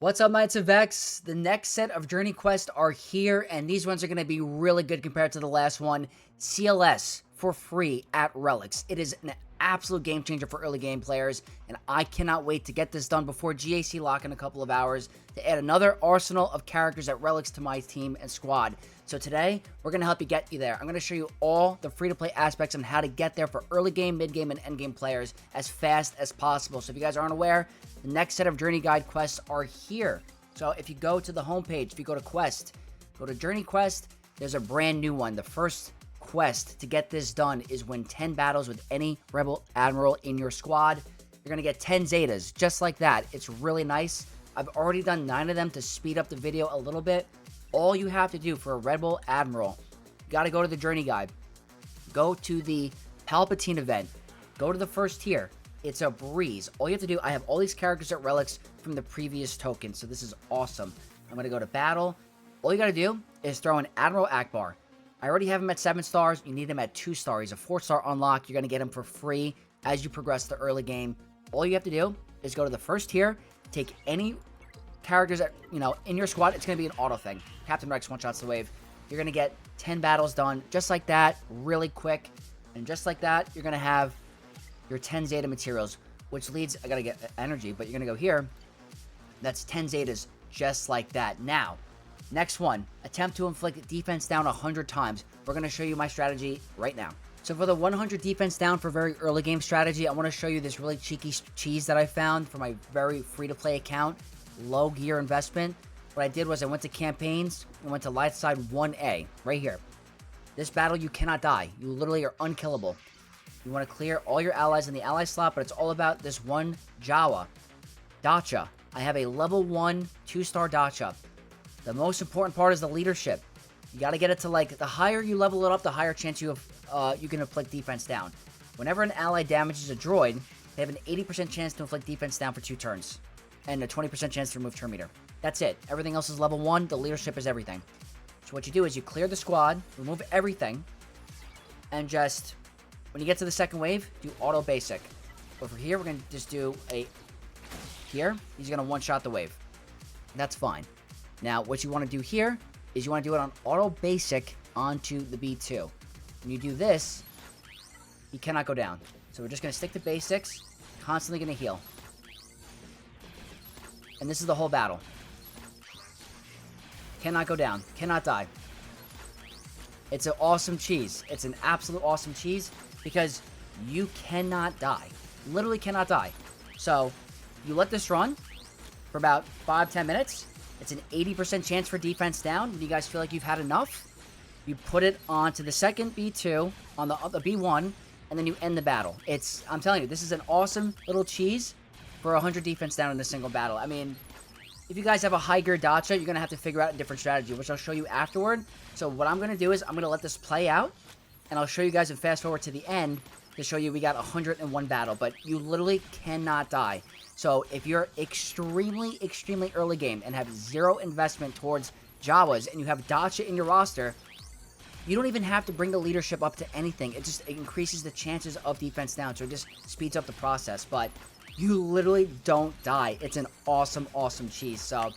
What's up, Knights of X? The next set of Journey Quests are here, and these ones are going to be really good compared to the last one. CLS for free at Relics. It is an absolute game changer for early game players, and I cannot wait to get this done before GAC lock in a couple of hours to add another arsenal of characters at Relics to my team and squad. So today, we're going to help you get you there. I'm going to show you all the free-to-play aspects on how to get there for early game, mid game, and end game players as fast as possible. So if you guys aren't aware, the next set of Journey Guide quests are here. So if you go to the homepage, if you go to Quest, go to Journey Quest, there's a brand new one. The first quest to get this done is win 10 battles with any Rebel Admiral in your squad. You're going to get 10 Zetas, just like that. It's really nice. I've already done 9 of them to speed up the video a little bit. All you have to do for a Rebel Admiral, you got to go to the Journey Guide. Go to the Palpatine event. Go to the first tier. It's a breeze. All you have to do, I have all these characters at Relics from the previous token, so this is awesome. I'm going to go to battle. All you got to do is throw in Admiral Akbar. I already have him at 7 stars. You need him at 2 stars. He's a 4-star unlock. You're going to get him for free as you progress the early game. All you have to do is go to the first tier, take any characters that, in your squad. It's going to be an auto thing. Captain Rex one-shots the wave. You're going to get 10 battles done just like that, really quick. And just like that, you're going to have your 10 Zeta materials, which leads, I got to get energy, but you're going to go here. That's 10 Zetas just like that. Now, next one, attempt to inflict defense down 100 times. We're going to show you my strategy right now. So for the 100 defense down for very early game strategy, I want to show you this really cheeky cheese that I found for my very free-to-play account. Low gear investment. What I did was I went to campaigns and went to light side 1A, right here. This battle, you cannot die. You literally are unkillable. You want to clear all your allies in the ally slot, but it's all about this one Jawa. Dacha. I have a level 1 2-star Dacha. The most important part is the leadership. You got to get it to, the higher you level it up, the higher chance you can inflict defense down. Whenever an ally damages a droid, they have an 80% chance to inflict defense down for 2 turns. And a 20% chance to remove turn meter. That's it. Everything else is level 1. The leadership is everything. So what you do is you clear the squad, remove everything, and just, when you get to the second wave, do auto basic. But for here, we're going to just do here, he's going to one-shot the wave. That's fine. Now, what you want to do here is you want to do it on auto basic onto the B2. When you do this, he cannot go down. So we're just going to stick to basics, constantly going to heal. And this is the whole battle. Cannot go down. Cannot die. It's an awesome cheese. It's an absolute awesome cheese because you cannot die. Literally cannot die. So, you let this run for about 5-10 minutes. It's an 80% chance for defense down. When you guys feel like you've had enough, you put it onto the second B2, on the B1, and then you end the battle. I'm telling you, this is an awesome little cheese for 100 defense down in a single battle. I mean, if you guys have a high gear Dacha, you're going to have to figure out a different strategy, which I'll show you afterward. So what I'm going to do is I'm going to let this play out, and I'll show you guys and fast forward to the end to show you we got 101 battle, but you literally cannot die. So if you're extremely, extremely early game and have 0 investment towards Jawas, and you have Dacha in your roster, you don't even have to bring the leadership up to anything. It increases the chances of defense down, so it just speeds up the process. But you literally don't die. It's an awesome, awesome cheese. So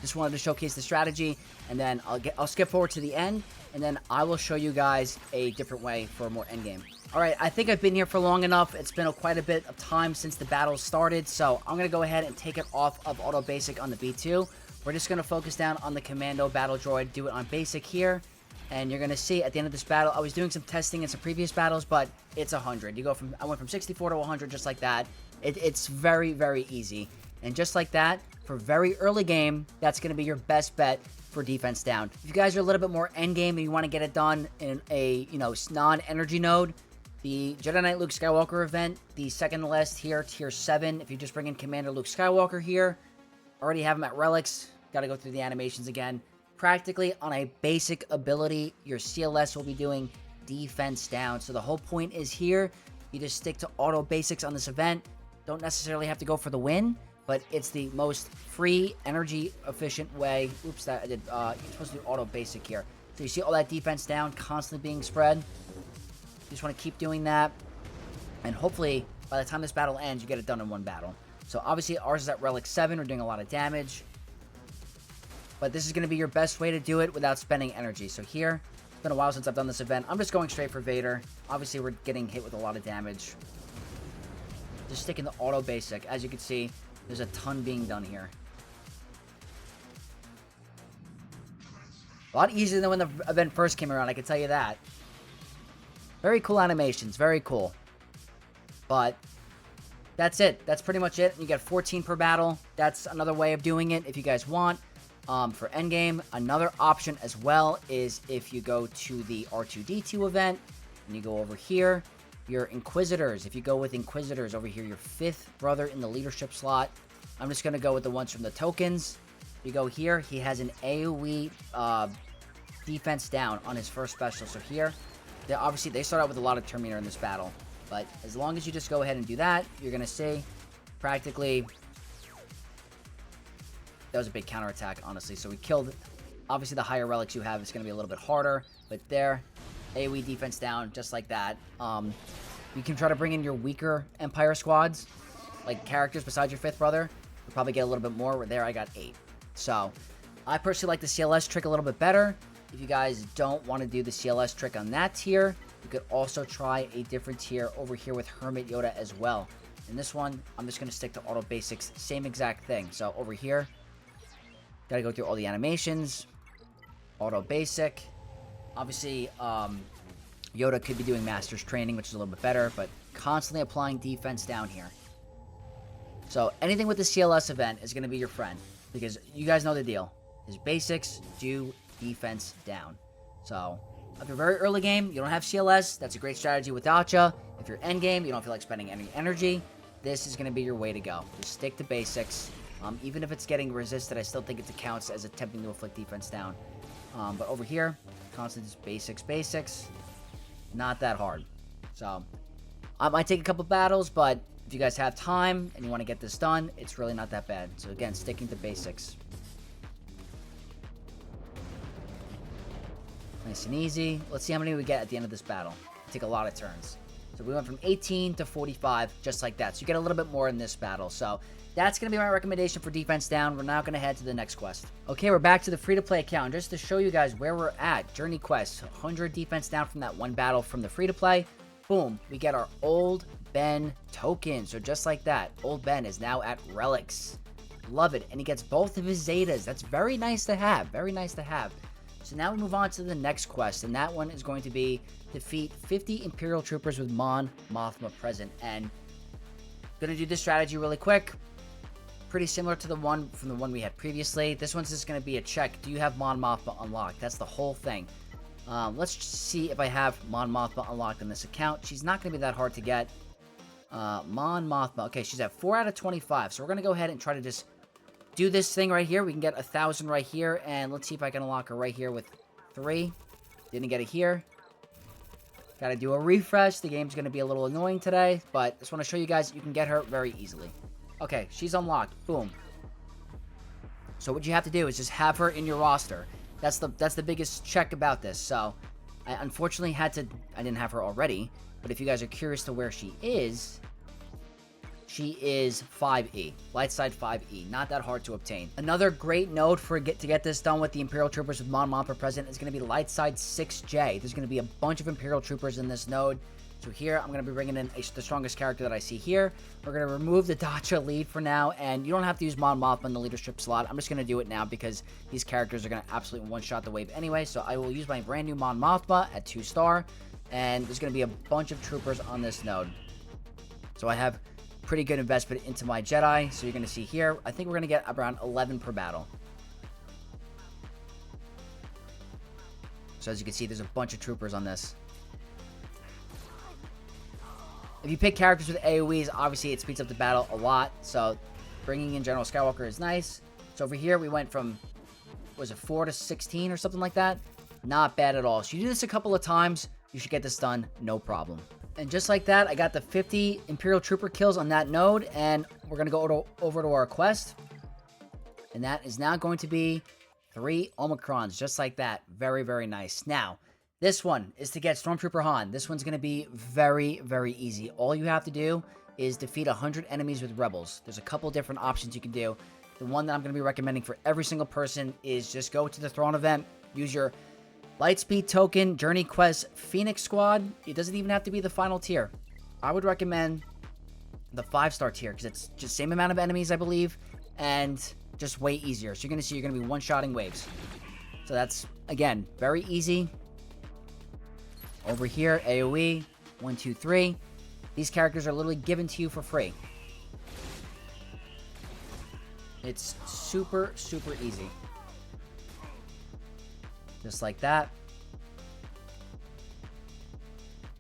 just wanted to showcase the strategy, and then I'll skip forward to the end, and then I will show you guys a different way for more endgame. Alright, I think I've been here for long enough. It's been quite a bit of time since the battle started, so I'm going to go ahead and take it off of auto basic on the B2. We're just going to focus down on the commando battle droid, do it on basic here, and you're going to see at the end of this battle, I was doing some testing in some previous battles, but it's 100. I went from 64 to 100 just like that. It's very, very easy. And just like that, for very early game, that's going to be your best bet for defense down. If you guys are a little bit more end game and you want to get it done in a, non-energy node, the Jedi Knight Luke Skywalker event, the second to last here, tier 7, if you just bring in Commander Luke Skywalker here, already have him at Relics, got to go through the animations again. Practically on a basic ability, your CLS will be doing defense down. So the whole point is here, you just stick to auto basics on this event. Don't necessarily have to go for the win, but it's the most free, energy efficient way. Oops, that I did. You're supposed to do auto basic here. So you see all that defense down constantly being spread. You just want to keep doing that, and hopefully by the time this battle ends, you get it done in one battle. So obviously ours is at Relic 7. We're doing a lot of damage. But this is going to be your best way to do it without spending energy. So here, it's been a while since I've done this event. I'm just going straight for Vader. Obviously, we're getting hit with a lot of damage. Just sticking the auto basic. As you can see, there's a ton being done here. A lot easier than when the event first came around, I can tell you that. Very cool animations. Very cool. But that's it. That's pretty much it. You get 14 per battle. That's another way of doing it if you guys want. For endgame, another option as well is if you go to the R2-D2 event and you go over here, your Inquisitors. If you go with Inquisitors over here, your 5th brother in the leadership slot. I'm just going to go with the ones from the tokens. You go here, he has an AoE defense down on his first special. So here, obviously they start out with a lot of Terminator in this battle. But as long as you just go ahead and do that, you're going to see practically... That was a big counterattack, honestly. So we killed... Obviously, the higher relics you have is going to be a little bit harder. But there, AoE defense down, just like that. You can try to bring in your weaker Empire squads, like characters besides your 5th brother. You'll probably get a little bit more. Where there, I got 8. So, I personally like the CLS trick a little bit better. If you guys don't want to do the CLS trick on that tier, you could also try a different tier over here with Hermit Yoda as well. In this one, I'm just going to stick to auto basics, same exact thing. So, over here... Gotta go through all the animations. Auto basic. Obviously, Yoda could be doing Master's Training, which is a little bit better, but constantly applying defense down here. So, anything with the CLS event is going to be your friend, because you guys know the deal. His basics do defense down. So, if you're very early game, you don't have CLS, that's a great strategy with Dacha. If you're end game, you don't feel like spending any energy, this is going to be your way to go. Just stick to basics. Even if it's getting resisted, I still think it counts as attempting to inflict defense down. But over here, constant just basics. Not that hard. So, I might take a couple battles, but if you guys have time and you want to get this done, it's really not that bad. So again, sticking to basics. Nice and easy. Let's see how many we get at the end of this battle. Take a lot of turns. So we went from 18 to 45, just like that. So you get a little bit more in this battle. So that's going to be my recommendation for defense down. We're now going to head to the next quest. Okay, we're back to the free-to-play account. Just to show you guys where we're at. Journey quest, 100 defense down from that one battle from the free-to-play. Boom, we get our Old Ben token. So just like that, Old Ben is now at Relics. Love it. And he gets both of his Zetas. That's very nice to have. Very nice to have. So now we move on to the next quest. And that one is going to be defeat 50 Imperial troopers with Mothma present. And gonna do this strategy really quick. Pretty similar to the one from the one we had previously. This one's just going to be a check. Do you have Mon Mothma unlocked? That's the whole thing. Let's see if I have Mon Mothma unlocked on this account. She's not going to be that hard to get. Mon Mothma. Okay, she's at 4 out of 25. So we're going to go ahead and try to just do this thing right here. We can get 1,000 right here. And let's see if I can unlock her right here with 3. Didn't get it here. Got to do a refresh. The game's going to be a little annoying today. But just want to show you guys you can get her very easily. Okay, she's unlocked. Boom. So what you have to do is just have her in your roster. That's the biggest check about this. So I unfortunately I didn't have her already. But if you guys are curious to where she is 5E. Light side 5E. Not that hard to obtain. Another great node to get this done with the Imperial Troopers with Mon Mothma present is going to be light side 6J. There's going to be a bunch of Imperial Troopers in this node. So here, I'm going to be bringing in the strongest character that I see here. We're going to remove the Dacha lead for now, and you don't have to use Mon Mothma in the leadership slot. I'm just going to do it now because these characters are going to absolutely one-shot the wave anyway. So I will use my brand new Mon Mothma at 2-star, and there's going to be a bunch of troopers on this node. So I have pretty good investment into my Jedi. So you're going to see here, I think we're going to get around 11 per battle. So as you can see, there's a bunch of troopers on this. If you pick characters with AoEs, obviously it speeds up the battle a lot. So bringing in General Skywalker is nice. So over here, we went from, was it 4 to 16 or something like that? Not bad at all. So you do this a couple of times, you should get this done, no problem. And just like that, I got the 50 Imperial Trooper kills on that node. And we're going to go over to our quest. And that is now going to be 3 Omicrons, just like that. Very, very nice. Now, this one is to get Stormtrooper Han. This one's going to be very, very easy. All you have to do is defeat 100 enemies with rebels. There's a couple different options you can do. The one that I'm going to be recommending for every single person is just go to the Thrawn event, use your Lightspeed token, Journey Quest, Phoenix Squad. It doesn't even have to be the final tier. I would recommend the 5-star tier because it's just same amount of enemies, I believe, and just way easier. So you're going to see you're going to be one-shotting waves. So that's, again, very easy. Over here, AoE, 1, 2, 3. These characters are literally given to you for free. It's super, super easy. Just like that.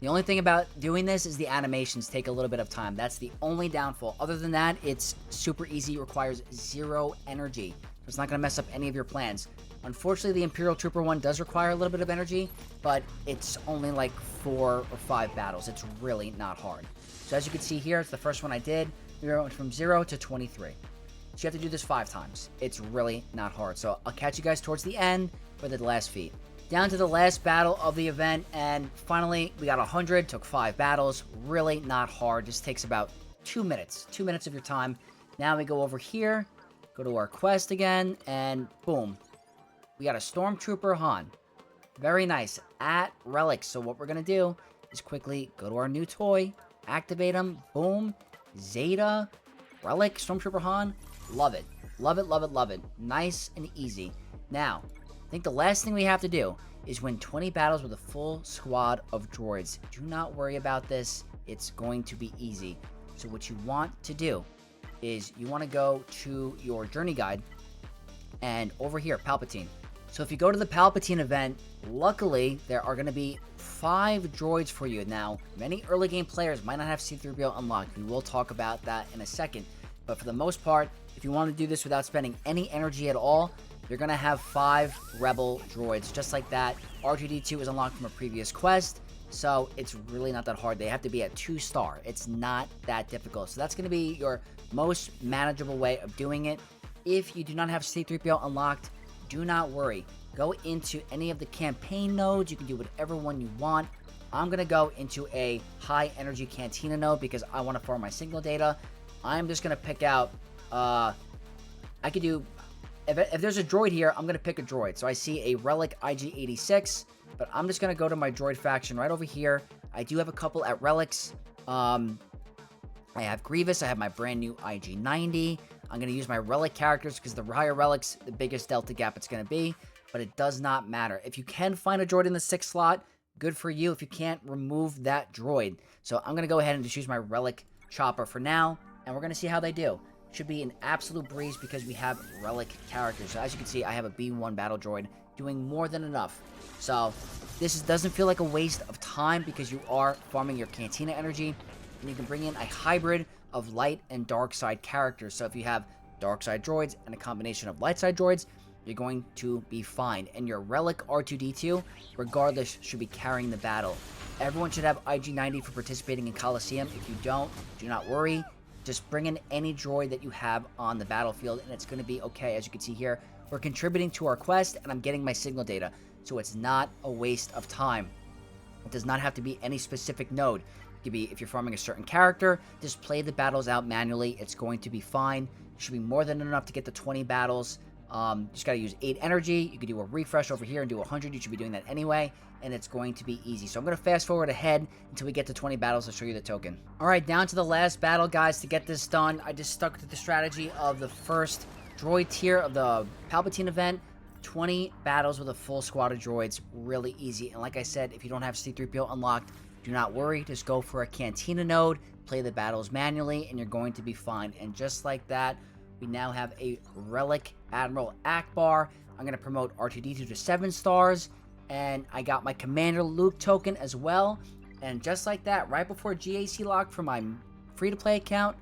The only thing about doing this is the animations take a little bit of time. That's the only downfall. Other than that, it's super easy. It requires 0 energy. It's not going to mess up any of your plans. Unfortunately, the Imperial Trooper one does require a little bit of energy, but it's only like 4 or 5 battles. It's really not hard. So as you can see here, it's the first one I did. We went from 0 to 23. So you have to do this 5 times. It's really not hard. So I'll catch you guys towards the end for the last feat. Down to the last battle of the event, and finally we got 100. Took 5 battles. Really not hard. Just takes about 2 minutes. 2 minutes of your time. Now we go over here, go to our quest again, and boom. We got a Stormtrooper Han. Very nice. At Relic. So what we're going to do is quickly go to our new toy, activate him, boom, Zeta, Relic, Stormtrooper Han. Love it. Love it, love it, love it. Nice and easy. Now, I think the last thing we have to do is win 20 battles with a full squad of droids. Do not worry about this. It's going to be easy. So what you want to do is you want to go to your journey guide and over here, Palpatine. So if you go to the Palpatine event, luckily there are going to be 5 droids for you. Now, many early game players might not have C-3PO unlocked. We will talk about that in a second. But for the most part, if you want to do this without spending any energy at all, you're going to have 5 Rebel droids, just like that. R2-D2 is unlocked from a previous quest, so it's really not that hard. They have to be at 2-star. It's not that difficult. So that's going to be your most manageable way of doing it. If you do not have C-3PO unlocked, do not worry. Go into any of the campaign nodes. You can do whatever one you want. I'm going to go into a high energy Cantina node because I want to farm my signal data. I'm just going to pick out, I could do, if there's a droid here, I'm going to pick a droid. So I see a Relic IG-86, but I'm just going to go to my droid faction right over here. I do have a couple at Relics. I have Grievous. I have my brand new IG-90. I'm going to use my Relic characters because the higher Relics, the biggest delta gap it's going to be. But it does not matter. If you can find a droid in the 6th slot, good for you. If you can't, remove that droid. So I'm going to go ahead and just use my Relic chopper for now. And we're going to see how they do. Should be an absolute breeze because we have Relic characters. So as you can see, I have a B1 battle droid doing more than enough. So this doesn't feel like a waste of time because you are farming your Cantina energy. And you can bring in a hybrid of light and dark side characters. So if you have dark side droids and a combination of light side droids, you're going to be fine. And your Relic R2-D2, regardless, should be carrying the battle. Everyone should have IG-90 for participating in Coliseum. If you don't, do not worry. Just bring in any droid that you have on the battlefield, and it's going to be okay. As you can see here, we're contributing to our quest, and I'm getting my signal data. So it's not a waste of time. It does not have to be any specific node. It could be, if you're farming a certain character, just play the battles out manually. It's going to be fine. It should be more than enough to get to 20 battles. Just got to use 8 energy. You could do a refresh over here and do 100. You should be doing that anyway, and it's going to be easy. So I'm going to fast forward ahead until we get to 20 battles to show you the token. All right, down to the last battle, guys. To get this done, I just stuck to the strategy of the first droid tier of the Palpatine event. 20 battles with a full squad of droids. Really easy. And like I said, if you don't have C-3PO unlocked, do not worry. Just go for a Cantina node, play the battles manually, and you're going to be fine. And just like that, we now have a Relic Admiral Akbar. I'm going to promote R2-D2 to 7 stars. And I got my Commander Luke token as well. And just like that, right before GAC lock for my free-to-play account,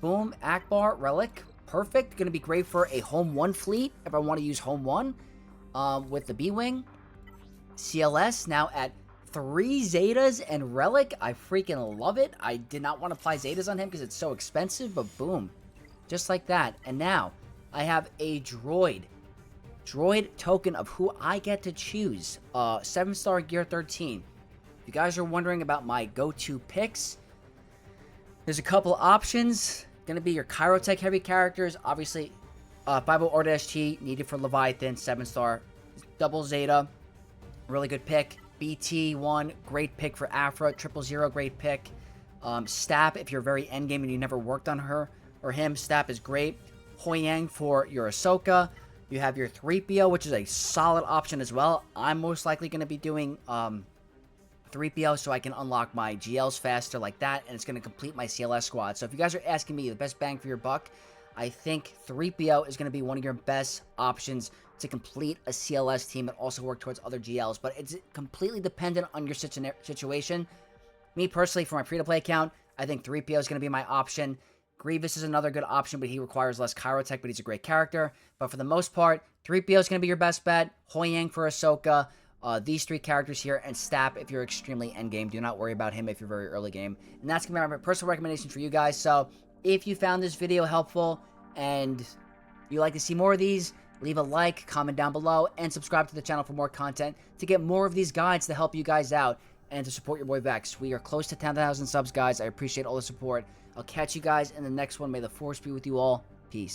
boom, Akbar, Relic. Perfect. Going to be great for a Home 1 fleet if I want to use Home 1 with the B-Wing. CLS now at 3 Zetas and Relic. I freaking love it. I did not want to apply Zetas on him because it's so expensive, but boom. Just like that. And now I have a droid token of who I get to choose. 7-star Gear 13. If you guys are wondering about my go-to picks, There's a couple options. Going to be your Kyrotech heavy characters. Obviously, 50 Order ST needed for Leviathan, 7-star. Double Zeta, really good pick. BT1, great pick for Afra. 000, great pick. Stap, if you're very endgame and you never worked on her or him, Stap is great. Hoyang for your Ahsoka. You have your 3PO, which is a solid option as well. I'm most likely going to be doing 3PO so I can unlock my GLs faster like that, and it's going to complete my CLS squad. So if you guys are asking me the best bang for your buck, I think 3PO is going to be one of your best options to complete a CLS team and also work towards other GLs. But it's completely dependent on your situation. Me personally, for my free-to-play account, I think 3PO is going to be my option. Grievous is another good option, but he requires less Kyrotech, but he's a great character. But for the most part, 3PO is going to be your best bet. Hoyang for Ahsoka. These 3 characters here, and Stap if you're extremely endgame. Do not worry about him if you're very early game. And that's going to be my personal recommendation for you guys. So if you found this video helpful and you like to see more of these, leave a like, comment down below, and subscribe to the channel for more content to get more of these guides to help you guys out and to support your boy Vex. We are close to 10,000 subs, guys. I appreciate all the support. I'll catch you guys in the next one. May the Force be with you all. Peace.